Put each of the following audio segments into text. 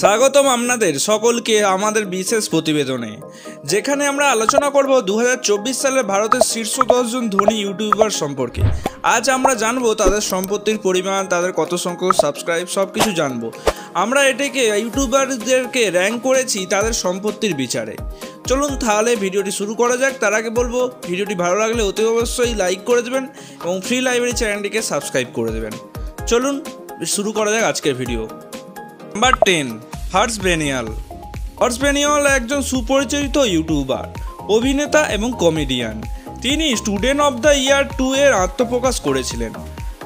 স্বাগতম আপনাদের সকলকে আমাদের বিশেষ প্রতিবেদনে, যেখানে আমরা আলোচনা করব 2024 সালে ভারতের শীর্ষ 10 জন ধনী ইউটিউবার সম্পর্কে। আজ আমরা জানবো তাদের সম্পত্তির পরিমাণ, তাদের কত সংখ্যক সাবস্ক্রাইব, সব কিছু জানবো। আমরা এটাকে ইউটিউবারদেরকে র্যাঙ্ক করেছি তাদের সম্পত্তির বিচারে। চলুন তাহলে ভিডিওটি শুরু করা যাক। তার আগে বলবো, ভিডিওটি ভালো লাগলে অতি অবশ্যই লাইক করে দেবেন এবং ফ্রি লাইব্রেরি চ্যানেলটিকে সাবস্ক্রাইব করে দেবেন। চলুন শুরু করা যাক আজকের ভিডিও। নাম্বার 10, হর্ষ বেনিয়াল। হর্ষ বেনিয়াল একজন সুপরিচিত ইউটিউবার, অভিনেতা এবং কমেডিয়ান। তিনি স্টুডেন্ট অফ দ্য ইয়ার 2 এর আত্মপ্রকাশ করেছিলেন।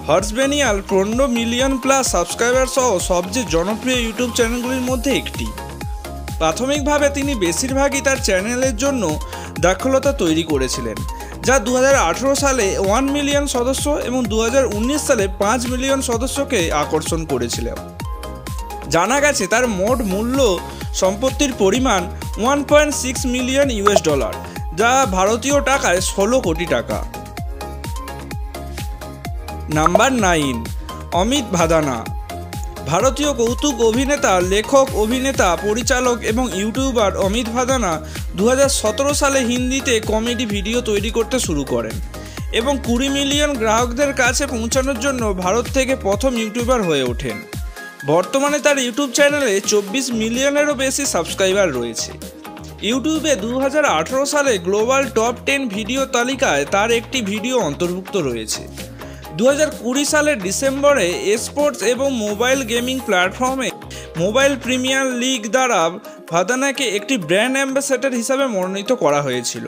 হর্ষ বেনিয়াল 15 মিলিয়ন প্লাস সাবস্ক্রাইবার সহ সবচেয়ে জনপ্রিয় ইউটিউব চ্যানেলগুলির মধ্যে একটি। প্রাথমিকভাবে তিনি বেশিরভাগই তার চ্যানেলের জন্য দাখলতা তৈরি করেছিলেন, যা 2018 সালে 1 মিলিয়ন সদস্য এবং 2019 সালে 5 মিলিয়ন সদস্যকে আকর্ষণ করেছিল। জানা গেছে তার মোট মূল্য সম্পত্তির পরিমাণ $1.6 মিলিয়ন, যা ভারতীয় টাকায় 16 কোটি টাকা। নাম্বার 9, অমিত ভাদানা। ভারতীয় কৌতুক অভিনেতা, লেখক, অভিনেতা, পরিচালক এবং ইউটিউবার অমিত ভাদানা 2017 সালে হিন্দিতে কমেডি ভিডিও তৈরি করতে শুরু করেন এবং 20 মিলিয়ন গ্রাহকদের কাছে পৌঁছানোর জন্য ভারত থেকে প্রথম ইউটিউবার হয়ে ওঠেন। বর্তমানে তার ইউটিউব চ্যানেলে 24 মিলিয়নেরও বেশি সাবস্ক্রাইবার রয়েছে। ইউটিউবে 2018 সালে গ্লোবাল টপ 10 ভিডিও তালিকায় তার একটি ভিডিও অন্তর্ভুক্ত রয়েছে। 2020 সালের ডিসেম্বরে স্পোর্টস এবং মোবাইল গেমিং প্ল্যাটফর্মে মোবাইল প্রিমিয়ার লিগ দ্বারা ভাদানাকে একটি ব্র্যান্ড অ্যাম্বাসেডর হিসাবে মনোনীত করা হয়েছিল।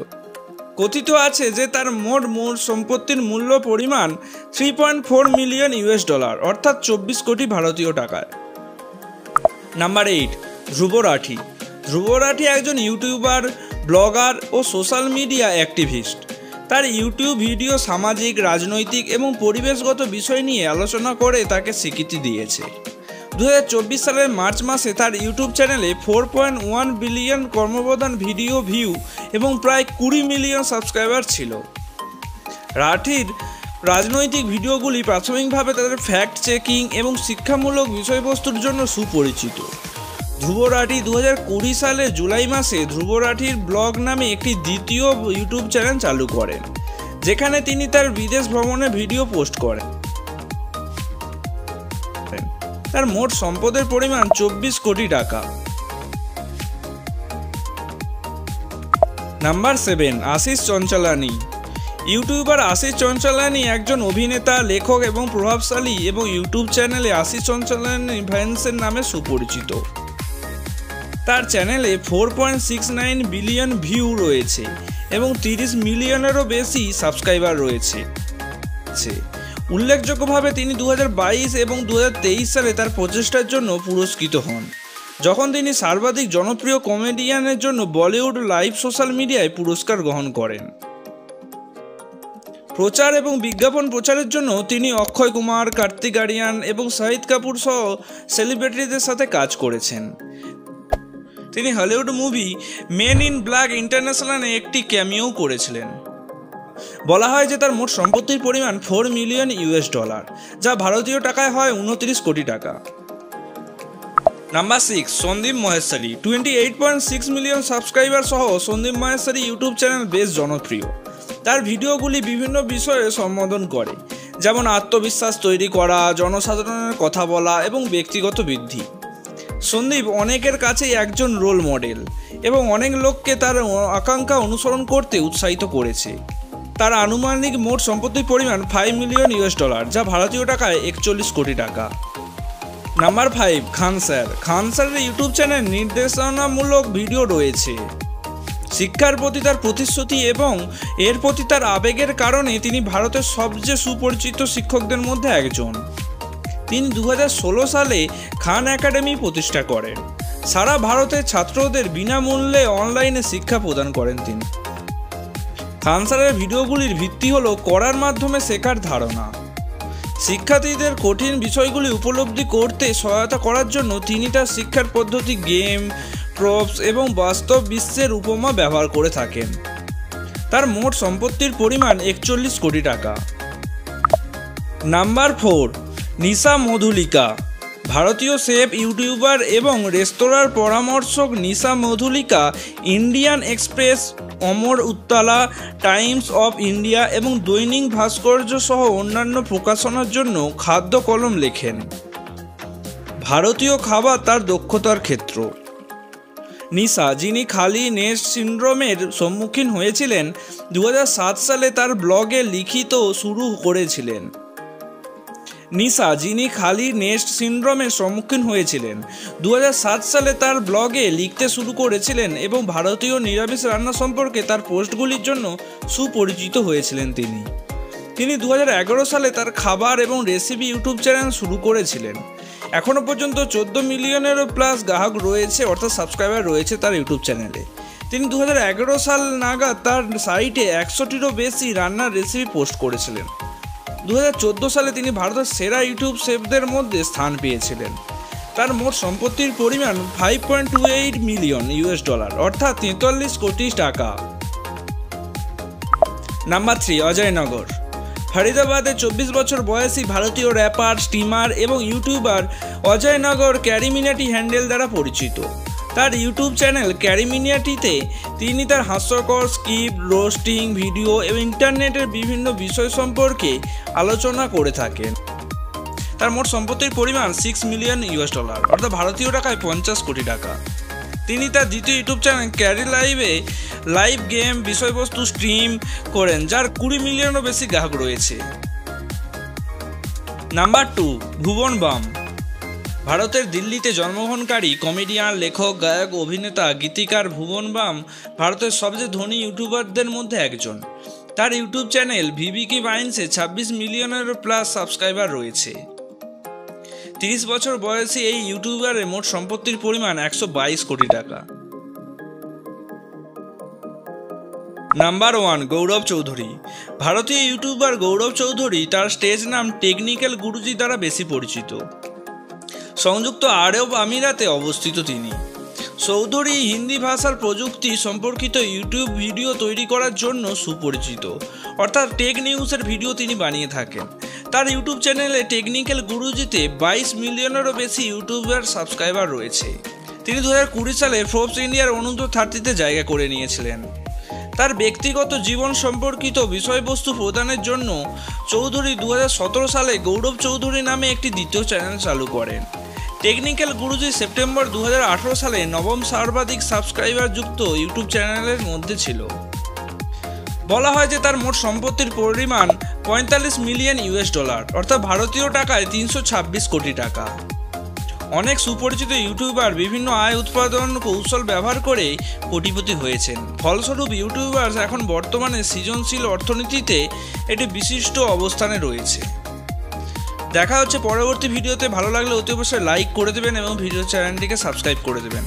কথিত আছে যে তার মোট সম্পত্তির মূল্য পরিমাণ $3.4 মিলিয়ন, অর্থাৎ 24 কোটি ভারতীয় টাকায়। নাম্বার 8, ধ্রুব রাঠি। ধ্রুব রাঠি একজন ইউটিউবার, ব্লগার ও সোশ্যাল মিডিয়া অ্যাক্টিভিস্ট। তার ইউটিউব ভিডিও সামাজিক, রাজনৈতিক এবং পরিবেশগত বিষয় নিয়ে আলোচনা করে তাকে স্বীকৃতি দিয়েছে। 2024 সালের মার্চ মাসে তার ইউটিউব চ্যানেলে 4.1 বিলিয়ন কর্মপ্রধান ভিডিও ভিউ এবং প্রায় 20 মিলিয়ন সাবস্ক্রাইবার ছিল। রাঠির রাজনৈতিক ভিডিওগুলি প্রাথমিকভাবে তাদের ফ্যাক্ট চেকিং এবং শিক্ষামূলক বিষয়বস্তুর জন্য সুপরিচিত। ধ্রুব রাঠি 2020 সালের জুলাই মাসে ধ্রুব রাঠির ব্লগ নামে একটি দ্বিতীয় ইউটিউব চ্যানেল চালু করেন, যেখানে তিনি তার বিদেশ ভ্রমণের ভিডিও পোস্ট করেন। তার মোট সম্পদের পরিমাণ 24 কোটি টাকা। নাম্বার 7, আশিস চঞ্চলানি। ইউটিউবার আশিস চঞ্চলানি একজন অভিনেতা, লেখক এবং প্রভাবশালী এবং ইউটিউব চ্যানেলে আশিস চঞ্চলানি ভ্যান্সের নামে সুপরিচিত। তার চ্যানেলে 4.69 বিলিয়ন ভিউ রয়েছে এবং 30 মিলিয়নেরও বেশি সাবস্ক্রাইবার রয়েছে। উল্লেখযোগ্যভাবে তিনি 2022 এবং 2023 সালে তার প্রচেষ্টার জন্য পুরস্কৃত হন, যখন তিনি সর্বাধিক জনপ্রিয় কমেডিয়ানের জন্য বলিউড লাইভ সোশ্যাল মিডিয়ায় পুরস্কার গ্রহণ করেন। প্রচার এবং বিজ্ঞাপন প্রচারের জন্য তিনি অক্ষয় কুমার, কার্তিক আরিয়ান এবং শাহিদ কাপুর সহ সেলিব্রিটিদের সাথে কাজ করেছেন। তিনি Hollywood movie Men in Black ইন্টারন্যাশনালে একটি ক্যামিও করেছিলেন। বলা হয় যে তার মোট সম্পত্তির পরিমাণ $4 মিলিয়ন, যা ভারতীয় টাকায় হয় 29 কোটি টাকা। Number 6, Sandeep Maheshwari. 28.6 million subscriber সহ সন্দীপ মহেশ্বরী ইউটিউব চ্যানেল বেশ জনপ্রিয়। তার ভিডিওগুলি বিভিন্ন বিষয়ে সম্বোধন করে, যেমন আত্মবিশ্বাস তৈরি করা, জনসাধারণের কথা বলা এবং ব্যক্তিগত বৃদ্ধি। সন্দীপ অনেকের কাছেই একজন রোল মডেল এবং অনেক লোককে তার আকাঙ্ক্ষা অনুসরণ করতে উৎসাহিত করেছে। তার আনুমানিক মোট সম্পত্তির পরিমাণ $5 মিলিয়ন, যা ভারতীয় টাকায় 41 কোটি টাকা। নাম্বার 5, খান স্যার। খান স্যারের ইউটিউব চ্যানেল নির্দেশনামূলক ভিডিও রয়েছে। শিক্ষার প্রতি তার প্রতিশ্রুতি এবং এর প্রতি তার আবেগের কারণে তিনি ভারতের সবচেয়ে সুপরিচিত শিক্ষকদের মধ্যে একজন। তিনি 2016 সালে খান একাডেমি প্রতিষ্ঠা করেন। সারা ভারতের ছাত্রদের বিনামূল্যে অনলাইনে শিক্ষা প্রদান করেন তিনি। খান স্যারের ভিডিওগুলির ভিত্তি হলো করার মাধ্যমে শেখার ধারণা। শিক্ষার্থীদের কঠিন বিষয়গুলি উপলব্ধি করতে সহায়তা করার জন্য তিনি তার শিক্ষার পদ্ধতি, গেম, প্রপস এবং বাস্তব বিশ্বের উপমা ব্যবহার করে থাকেন। তার মোট সম্পত্তির পরিমাণ 41 কোটি টাকা। নাম্বার 4, নিশা মধুলিকা। ভারতীয় শেফ, ইউটিউবার এবং রেস্তোরাঁর পরামর্শক Nisha Madhulika Indian Express, Amar Ujala, Times of India এবং দৈনিক ভাস্কর্য সহ অন্যান্য প্রকাশনার জন্য খাদ্য কলম লেখেন। ভারতীয় খাবার তার দক্ষতার ক্ষেত্র। নিশা, যিনি খালি নেস্ট সিন্ড্রোমের সম্মুখীন হয়েছিলেন, 2007 সালে তার ব্লগে লিখিত শুরু করেছিলেন। নিশা, যিনি খালি নেস্ট সিন্ড্রোমের সম্মুখীন হয়েছিলেন, 2007 সালে তার ব্লগে লিখতে শুরু করেছিলেন এবং ভারতীয় নিরামিষ রান্না সম্পর্কে তার পোস্টগুলির জন্য সুপরিচিত হয়েছিলেন। তিনি 2011 সালে তার খাবার এবং রেসিপি ইউটিউব চ্যানেল শুরু করেছিলেন। এখনও পর্যন্ত 14 মিলিয়নেরও প্লাস গ্রাহক রয়েছে, অর্থাৎ সাবস্ক্রাইবার রয়েছে তার ইউটিউব চ্যানেলে। তিনি 2011 সাল নাগাদ তার সাইটে 100টিরও বেশি রান্নার রেসিপি পোস্ট করেছিলেন। 2014 সালে তিনি ভারতের সেরা ইউটিউব শেফদের মধ্যে স্থান পেয়েছিলেন। তার মোট সম্পত্তির পরিমাণ $5.28 মিলিয়ন, অর্থাৎ 43 কোটি টাকা। নাম্বার 3, অজয় নগর। ফরিদাবাদে 24 বছর বয়সী ভারতীয় র্যাপার, স্ট্রিমার এবং ইউটিউবার অজয় নগর ক্যারিমিনাটি হ্যান্ডেল দ্বারা পরিচিত। তার ইউটিউব চ্যানেল ক্যারিমিনাটিতে তিনি তার হাস্যকর স্কিপ, রোস্টিং ভিডিও এবং ইন্টারনেটের বিভিন্ন বিষয় সম্পর্কে আলোচনা করে থাকেন। তার মোট সম্পত্তির পরিমাণ $6 মিলিয়ন, অর্থাৎ ভারতীয় টাকায় 50 কোটি টাকা। তিনি তার দ্বিতীয় ইউটিউব চ্যানেল ক্যারি লাইভে লাইভ গেম বিষয়বস্তু স্ট্রিম করেন, যার 20 মিলিয়নেরও বেশি গ্রাহক রয়েছে। নাম্বার 2, ভুবন বাম। ভারতের দিল্লিতে জন্মগ্রহণকারী কমেডিয়ান, লেখক, গায়ক, অভিনেতা, গীতিকার ভুবন বাম ভারতের সবচেয়ে ধনী ইউটিউবারদের মধ্যে একজন। তার ইউটিউব চ্যানেল ভিবিকি ভাইন্সে 26 মিলিয়নেরও প্লাস সাবস্ক্রাইবার রয়েছে। 30 বছর বয়সী এই ইউটিউবারের মোট সম্পত্তির পরিমাণ 122 কোটি টাকা। নাম্বার 1, গৌরব চৌধুরী। ভারতীয় ইউটিউবার গৌরব চৌধুরী তার স্টেজ নাম টেকনিক্যাল গুরুজি দ্বারা বেশি পরিচিত। সংযুক্ত আরব আমিরাতে অবস্থিত তিনি। চৌধুরী হিন্দি ভাষার প্রযুক্তি সম্পর্কিত ইউটিউব ভিডিও তৈরি করার জন্য সুপরিচিত, অর্থাৎ টেক নিউজের ভিডিও তিনি বানিয়ে থাকেন। তার ইউটিউব চ্যানেলে টেকনিক্যাল গুরুজিতে 22 মিলিয়নেরও বেশি ইউটিউবার সাবস্ক্রাইবার রয়েছে। তিনি 2020 সালে ফোর্বস ইন্ডিয়ার অনূর্ধ্ব 30-তে জায়গা করে নিয়েছিলেন। তার ব্যক্তিগত জীবন সম্পর্কিত বিষয়বস্তু প্রদানের জন্য চৌধুরী 2017 সালে গৌরব চৌধুরী নামে একটি দ্বিতীয় চ্যানেল চালু করেন। টেকনিক্যাল গুরুজি সেপ্টেম্বর 2018 সালে নবম সর্বাধিক সাবস্ক্রাইবার যুক্ত ইউটিউব চ্যানেলের মধ্যে ছিল। বলা হয় যে তার মোট সম্পত্তির পরিমাণ $45 মিলিয়ন, অর্থাৎ ভারতীয় টাকায় 326 কোটি টাকা। অনেক সুপরিচিত ইউটিউবার বিভিন্ন আয় উৎপাদন কৌশল ব্যবহার করে কোটিপতি হয়েছেন। ফলস্বরূপ ইউটিউবার এখন বর্তমানে সৃজনশীল অর্থনীতিতে একটি বিশিষ্ট অবস্থানে রয়েছে। দেখা হচ্ছে পরবর্তী ভিডিওতে। ভালো লাগলে অতি অবশ্যই লাইক করে দেবেন এবং ভিডিও চ্যানেলটিকে সাবস্ক্রাইব করে দেবেন।